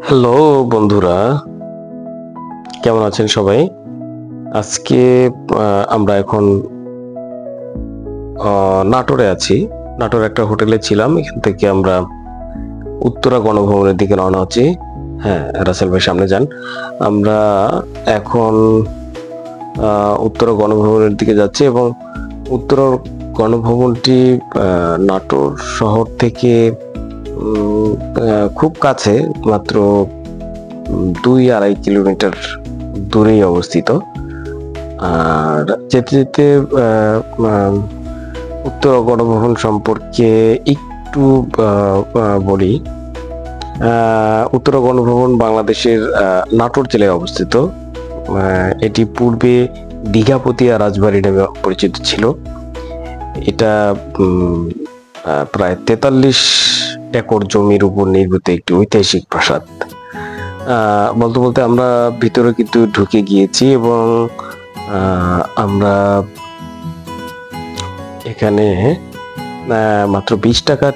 Hello বন্ধুরা, কেমন আছেন সবাই? আজকে আমরা এখন নাটোরে আছি। নাটোরে একটা হোটেলে ছিলাম। এখান থেকে আমরা উত্তরা গণভবনের দিকে রওনা হচ্ছি। হ্যাঁ, রাসেল ভাই সামনে যান। আমরা এখন উত্তরা গণভবনের দিকে যাচ্ছি এবং উত্তরা গণভবনটি নাটোর শহর থেকে খুব কাছে, মাত্র 2-2.5 কিলোমিটার দূরেই অবস্থিত। আর যেতে যেতে উত্তর গণভবন সম্পর্কে একটু বলি। উত্তর গণভবন বাংলাদেশের নাটোর জেলায় অবস্থিত। এটি পূর্বে দীঘাপতিয়া রাজবাড়ি নামে পরিচিত ছিল। এটা প্রায় 43 একর জমির উপর নির্মিত একটি ঐতিহাসিক প্রাসাদ। বলতে বলতে আমরা ভিতরে কিন্তু ঢুকে গিয়েছি এবং আমরা এখানে মাত্র 20 টাকা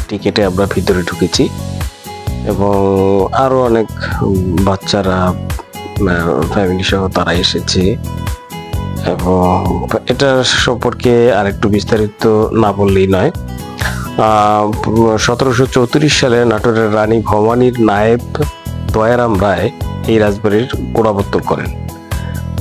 টিকেটে আমরা ভিতরে ঢুকেছি এবং আরো অনেক বাচ্চারা ফ্যামিলি সহ তারা এসেছে এবং এটা সম্পর্কে আরেকটু বিস্তারিত না বললেই নয়। 1734 সালে নাটোরের রানী ভবানীর নায়েব দয়ারাম রায় এই রাজবাড়ির গোড়াপত্তন করেন।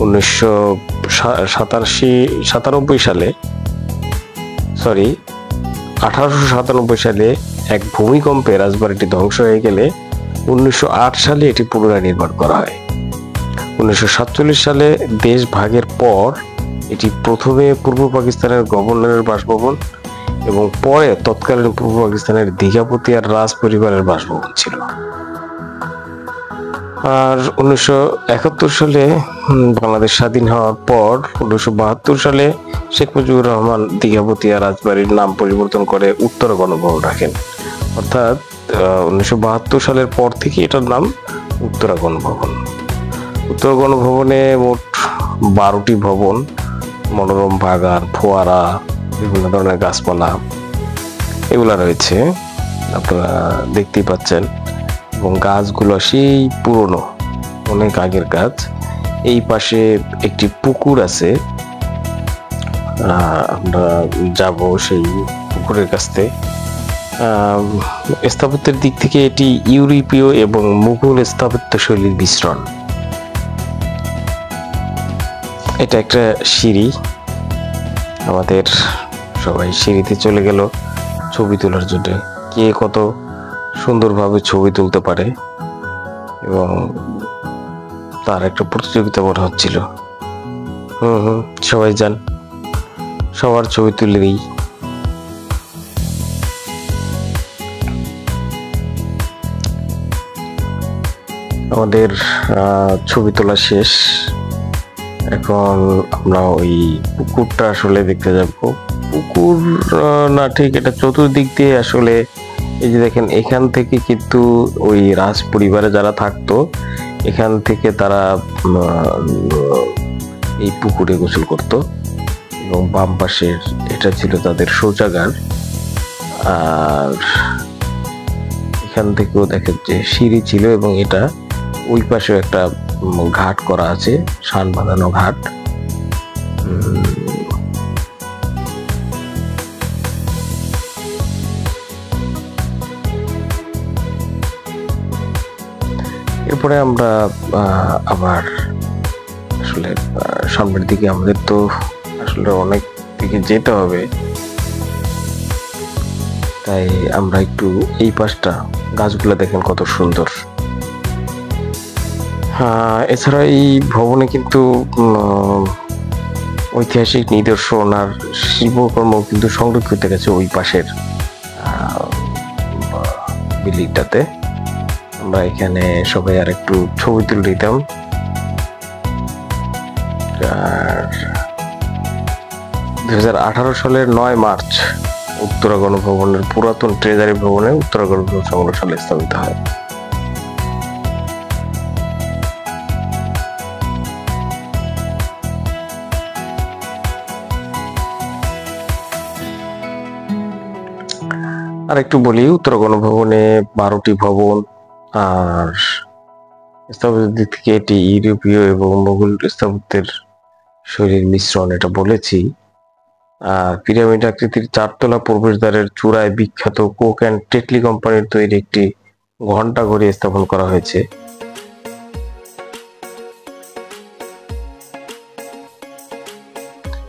1897 সালে এক ভূমিকম্পে রাজবাড়িটি ধ্বংস হয়ে গেলে 1908 সালে এটি পুনরায় নির্মাণ করা হয়। 1947 সালে দেশ ভাগের পর এটি প্রথমে পূর্ব পাকিস্তানের গভর্নরের বাসভবন এবং পরে তৎকালীন পূর্ব পাকিস্তানের দীঘাপতিয়ার রাজ পরিবারের বাসভবন ছিল। আর 1971 সালে বাংলাদেশ স্বাধীন হওয়ার পর 1972 সালে শেখ মুজিবুর রহমান দীঘাপতিয়া রাজবাড়ির নাম পরিবর্তন করে উত্তর গণভবন রাখেন। অর্থাৎ 1972 সালের পর থেকে এটার নাম উত্তরা গণভবন। উত্তর গণভবনে মোট 12টি ভবন, মনোরম বাগান, ফোয়ারা, বিভিন্ন ধরনের গাছপালা এগুলা রয়েছে, আপনারা দেখতেই পাচ্ছেন। এবং গাছগুলো সেই পুরনো, অনেক আগের গাছ। এই পাশে একটি পুকুর আছে, আমরা যাব সেই পুকুরের কাছে। স্থাপত্যের দিক থেকে এটি ইউরোপীয় এবং মুঘল স্থাপত্য শৈলীর মিশ্রণ। এটা একটা সিঁড়ি, আমাদের সবাই সিঁড়িতে চলে গেল ছবি তোলার জন্য। কে কত সুন্দরভাবে ছবি তুলতে পারে এবং তার একটা প্রতিযোগিতা মনে হচ্ছিল। সবাই যান, সবার ছবি তুলে দিই। আমাদের ছবি তোলা শেষ। এখন আমরা ওই পুকুরটা আসলে দেখতে যাব। পুকুর না ঠিক, এটা চতুর্দিক দিয়ে আসলে এই যে দেখেন, এখান থেকে কিন্তু ওই রাজ পরিবারে যারা থাকতো এখান থেকে তারা এই পুকুরে গোসল করত এবং বাম পাশের এটা ছিল তাদের শৌচাগার। আর এখান থেকেও দেখেন যে সিঁড়ি ছিল এবং এটা ওই পাশে একটা ঘাট করা আছে, শান বাঁধানো ঘাট। এরপরে আমরা আবার আসলে সামনের দিকে, আমাদের তো আসলে অনেক দিকে যেতে হবে, তাই আমরা একটু এই পাশটা, গাছগুলো দেখেন কত সুন্দর। এছাড়া এই ভবনে কিন্তু ঐতিহাসিক নিদর্শন আর শিল্পকর্ম কিন্তু সংরক্ষিত গেছে ওই পাশের বিল্ডিংটাতে। আমরা এখানে সবাই আর একটু ছবি তুলে দিতাম। আর 2018 সালের 9 মার্চ উত্তরা গণভবনের পুরাতন ট্রেজারি ভবনে উত্তরা গণভবন সংগ্রহশালা স্থাপিত হয়। আর একটু বলি, উত্তর গণভবনে 12টি ভবন, আর স্থাপত্যের দিক থেকে এটি ইউরোপীয় এবং মোগল স্থাপত্যের শৈলীর মিশ্রণ, এটা বলেছি। আর পিরামিড আকৃতির 4তলা প্রবেশদ্বারের চূড়ায় বিখ্যাত কোক অ্যান্ড টেটলি কোম্পানির তৈরি একটি ঘন্টা ঘড়ি স্থাপন করা হয়েছে।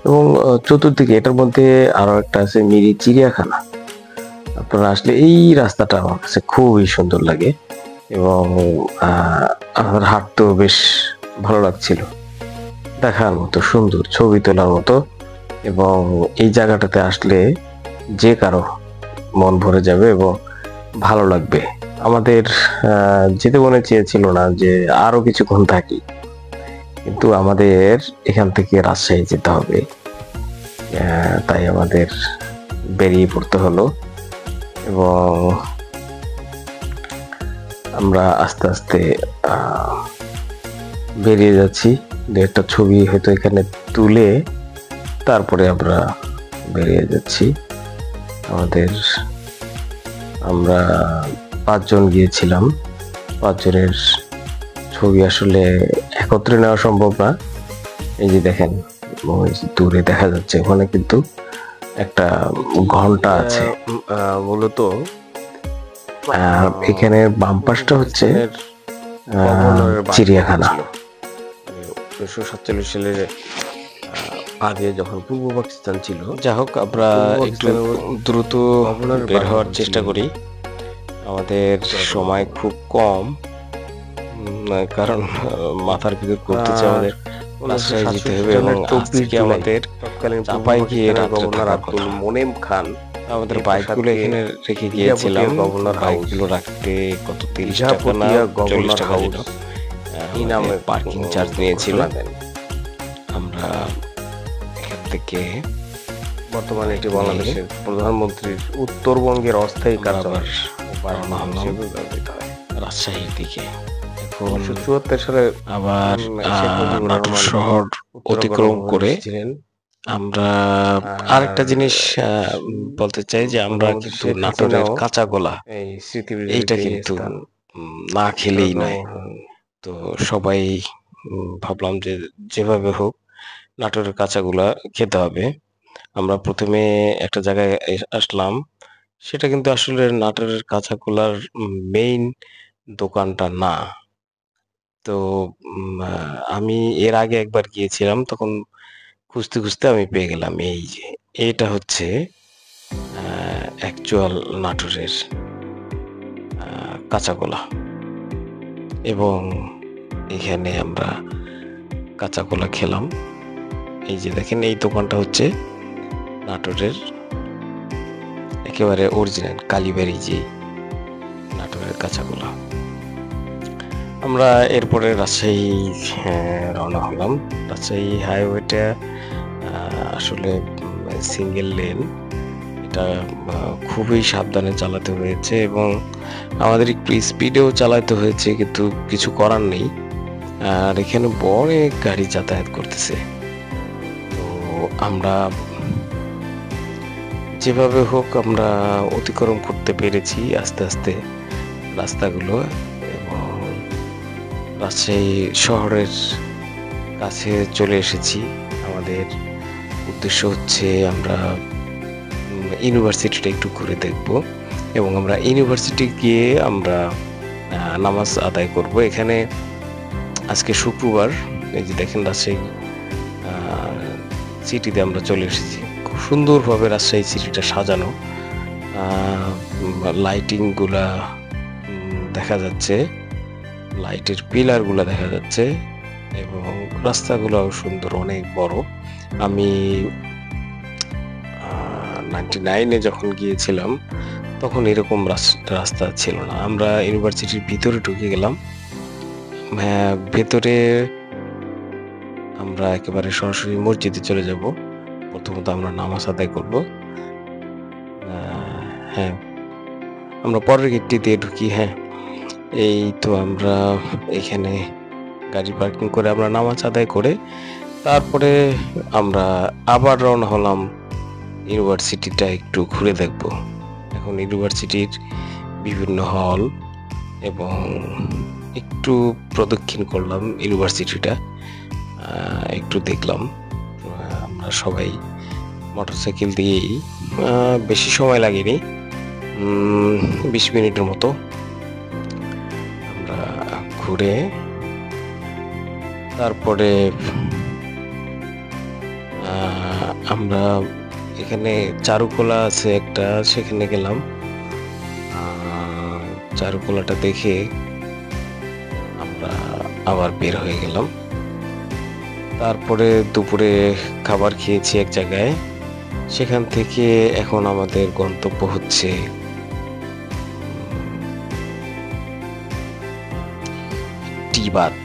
এবং চতুর্দিকে এটার মধ্যে আরো একটা আছে মিনি চিড়িয়াখানা। আপনারা আসলে এই রাস্তাটা আমার কাছে খুবই সুন্দর লাগে, এবং আমার হাঁটতেও বেশ ভালো লাগছিল, দেখার মতো সুন্দর, ছবি তোলার মতো। এবং এই জায়গাটাতে আসলে যে কারো মন ভরে যাবে এবং ভালো লাগবে। আমাদের যেতে মনে চেয়েছিল না যে আরো কিছুক্ষণ থাকি, কিন্তু আমাদের এখান থেকে রাজশাহী যেতে হবে, তাই আমাদের বেরিয়ে পড়তে হলো। এবং আমরা আস্তে আস্তে বেরিয়ে যাচ্ছি। একটা ছবি হয়তো এখানে তুলে তারপরে আমরা বেরিয়ে যাচ্ছি। আমরা 5 জন গিয়েছিলাম। 5 জনের ছবি আসলে একত্রে নেওয়া সম্ভব না। এই যে দেখেন, দূরে দেখা যাচ্ছে ওখানে কিন্তু একটা ঘন্টা আছে। মূলত এখানে বাম পাশটা হচ্ছে চিড়িয়াখানা। 1947 সালের আগে যখন পূর্ব পাকিস্তান ছিল। যা হোক, আমরা একটু দ্রুত বের হওয়ার চেষ্টা করি। আমাদের সময় খুব কম, কারণ মাথার ভিতর করতেছে আমাদের রাজশাহী যেতে হবে, এবং আজকে আমাদের চাপাই গিয়ে গভর্নর আব্দুল মোনেম খান আমাদের বাইকগুলো এখানে রেখে গিয়েছিলাম। গভর্নর বাইকগুলো রাখতে কত 30 টাকা না 40 টাকা এই নামে পার্কিং চার্জ নিয়েছিল। আমরা এখান থেকে বর্তমানে এটি বাংলাদেশের প্রধানমন্ত্রীর উত্তরবঙ্গের অস্থায়ী কারাগার হিসেবে ব্যবহৃত হয় রাজশাহীর দিকে। 1974 সালে আবার নাটোর শহর অতিক্রম করে আমরা আরেকটা জিনিস বলতে চাই যে আমরা কিন্তু নাটোরের কাঁচা গোলা এইটা কিন্তু না খেলেই নয়। তো সবাই ভাবলাম যে যেভাবে হোক নাটোরের কাঁচাগোলা খেতে হবে। আমরা প্রথমে একটা জায়গায় আসলাম, সেটা কিন্তু আসলে নাটোরের কাঁচাগোলার মেইন দোকানটা না। তো আমি এর আগে একবার গিয়েছিলাম, তখন খুঁজতে খুঁজতে আমি পেয়ে গেলাম। এই যে এটা হচ্ছে অ্যাকচুয়াল নাটোরের কাঁচাগোলা, এবং এখানে আমরা কাঁচাগোলা খেলাম। এই যে দেখেন, এই দোকানটা হচ্ছে নাটোরের একেবারে অরিজিনাল কালীবাড়ি যে নাটোরের কাঁচাগোলা। আমরা এরপরে রাজশাহী রওনা হলাম। রাজশাহী হাইওয়েটা আসলে সিঙ্গেল লেন, এটা খুবই সাবধানে চালাতে হয়েছে এবং আমাদের একটু স্পিডেও চালাতে হয়েছে, কিন্তু কিছু করার নেই। আর এখানে অনেক গাড়ি যাতায়াত করতেছে। তো আমরা যেভাবে হোক আমরা অতিক্রম করতে পেরেছি আস্তে আস্তে রাস্তাগুলো, এবং রাজশাহী শহরের কাছে চলে এসেছি। আমাদের উদ্দেশ্য হচ্ছে আমরা ইউনিভার্সিটিটা একটু ঘুরে দেখব, এবং আমরা ইউনিভার্সিটি গিয়ে আমরা নামাজ আদায় করব। এখানে আজকে শুক্রবার। এই যে দেখেন, রাজশাহী সিটিতে আমরা চলে এসেছি। খুব সুন্দরভাবে রাজশাহী সিটিটা সাজানো, লাইটিংগুলা দেখা যাচ্ছে, লাইটের পিলারগুলা দেখা যাচ্ছে, এবং রাস্তাগুলোও সুন্দর, অনেক বড়। আমি 99-এ যখন গিয়েছিলাম তখন এরকম রাস্তা ছিল না। আমরা ইউনিভার্সিটির ভিতরে ঢুকে গেলাম। ভেতরে আমরা একেবারে সরাসরি মসজিদে চলে যাব। প্রথমত আমরা নামাজ আদায় করব। হ্যাঁ, আমরা পরের গেটটি দিয়ে ঢুকি। হ্যাঁ, এই তো আমরা এখানে গাড়ি পার্কিং করে আমরা নামাজ আদায় করে তারপরে আমরা আবার রওনা হলাম ইউনিভার্সিটিটা একটু ঘুরে দেখব। এখন এখন ইউনিভার্সিটির বিভিন্ন হল এবং একটু প্রদক্ষিণ করলাম ইউনিভার্সিটিটা, একটু দেখলাম। আমরা সবাই মোটরসাইকেল দিয়েই, বেশি সময় লাগেনি, 20 মিনিটের মতো আমরা ঘুরে তারপরে আমরা এখানে চারুকলা আছে একটা, সেখানে গেলাম। চারুকলাটা দেখে আমরা আবার বের হয়ে গেলাম। তারপরে দুপুরে খাবার খেয়েছি এক জায়গায়, সেখান থেকে এখন আমাদের গন্তব্য হচ্ছে টি বাঁধ।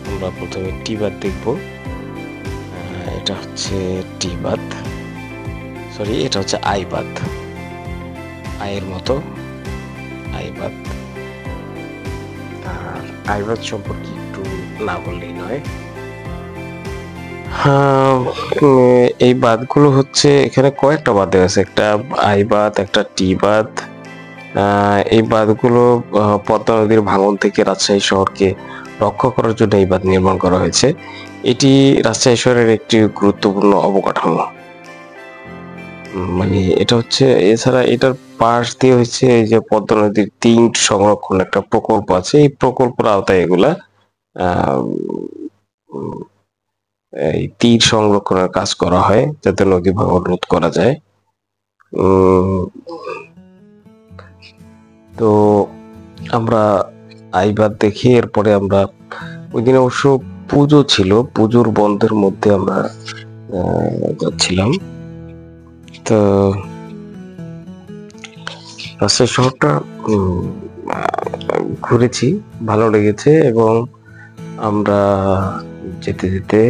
আমরা প্রথমে টি বাঁধ দেখব। এটা হচ্ছে টি বাঁধ, সরি এটা হচ্ছে আই বাঁধ, আয়ের মতো আই বাঁধ। আর আই বাঁধ সম্পর্কে একটু না বললেই নয়। এই বাঁধগুলো হচ্ছে এখানে কয়েকটা বাঁধ আছে, একটা আই বাঁধ, একটা টি বাঁধ। এই বাঁধগুলো পদ্মা নদীর ভাঙন থেকে রাজশাহী শহরকে রক্ষা করার জন্য এই বাঁধ নির্মাণ করা হয়েছে। এটি রাজশাহী শহরের একটি গুরুত্বপূর্ণ অবকাঠামো। মানে এটা হচ্ছে, এছাড়া এটার পাশ দিয়ে হচ্ছে এই যে পদ্মা নদীর 3 সংরক্ষণ একটা প্রকল্প আছে, এই প্রকল্পের আওতায় এগুলা এই তীর সংরক্ষণের কাজ করা হয় যাতে নদী ভাঙন রোধ করা যায়। তো আমরা আইবাদ দেখি, এরপরে আমরা ওই দিন অবশ্য পুজো ছিল, পুজোর বন্ধের মধ্যে আমরা যাচ্ছিলাম। তো রাজশাহী শহরটা ঘুরেছি, ভালো লেগেছে। এবং আমরা যেতে যেতে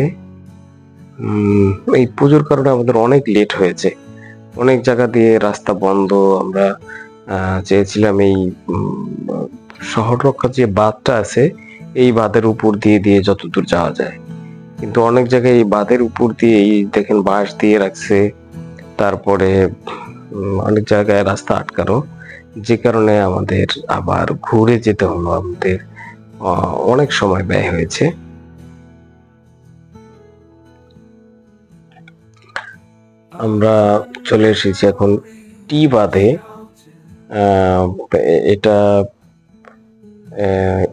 এই পুজোর কারণে আমাদের অনেক লেট হয়েছে, অনেক জায়গা দিয়ে রাস্তা বন্ধ। আমরা চেয়েছিলাম এই শহর রক্ষার যে বাঁধটা আছে এই বাঁধের উপর দিয়ে দিয়ে যতদূর যাওয়া যায়, কিন্তু অনেক জায়গায় এই বাঁধের উপর দিয়ে দেখেন বাঁশ দিয়ে রাখছে, তারপরে অনেক জায়গায় রাস্তা আটকানো, যে কারণে আমাদের আবার ঘুরে যেতে হলো। আমাদের অনেক সময় ব্যয় হয়েছে। আমরা চলে এসেছি এখন টি বাঁধে। এটা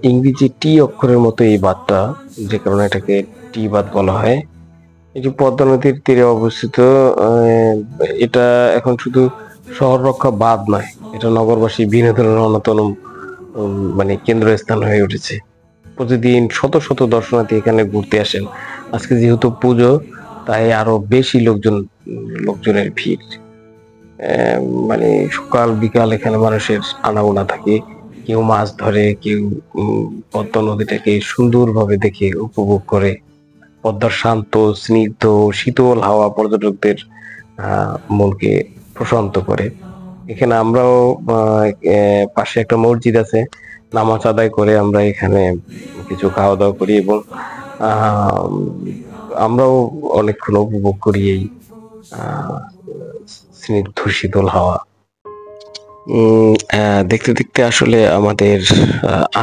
ইংরেজি টি অক্ষরের মতো এই বাঁধটা, যে কারণে এটাকে টি বাঁধ বলা হয়। এটি পদ্মা নদীর তীরে অবস্থিত। এটা এখন শুধু শহর রক্ষা বাঁধ নয়, এটা নগরবাসী বিনোদনের অন্যতম মানে কেন্দ্রস্থান হয়ে উঠেছে। প্রতিদিন শত শত দর্শনার্থী এখানে ঘুরতে আসেন। আজকে যেহেতু পুজো, তাই আরো বেশি লোকজনের ভিড়। মানে সকাল বিকাল এখানে মানুষের আনাগোনা থাকে। কেউ মাছ ধরে, কেউ পদ্মা নদীটাকে সুন্দরভাবে দেখে উপভোগ করে। পদ্মার শান্ত স্নিগ্ধ শীতল হাওয়া পর্যটকদের মনকে প্রশান্ত করে। এখানে আমরাও পাশে একটা মসজিদ আছে, নামাজ আদায় করে আমরা এখানে কিছু খাওয়া দাওয়া করি এবং আমরাও অনেকক্ষণ উপভোগ করি এই স্নিগ্ধ শীতল হাওয়া। দেখতে দেখতে আসলে আমাদের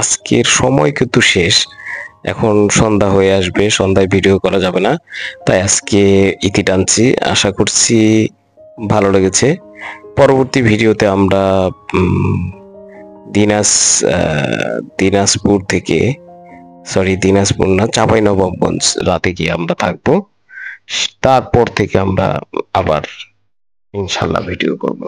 আজকের সময় কিন্তু শেষ। এখন সন্ধ্যা হয়ে আসবে, সন্ধ্যায় ভিডিও করা যাবে না, তাই আজকে ইতি টানছি। আশা করছি ভালো লেগেছে। পরবর্তী ভিডিওতে আমরা দিনাজপুর থেকে, সরি দিনাজপুর না, চাঁপাইনবাবগঞ্জ রাতে গিয়ে আমরা থাকবো। তারপর থেকে আমরা আবার ইনশাল্লাহ ভিডিও করব।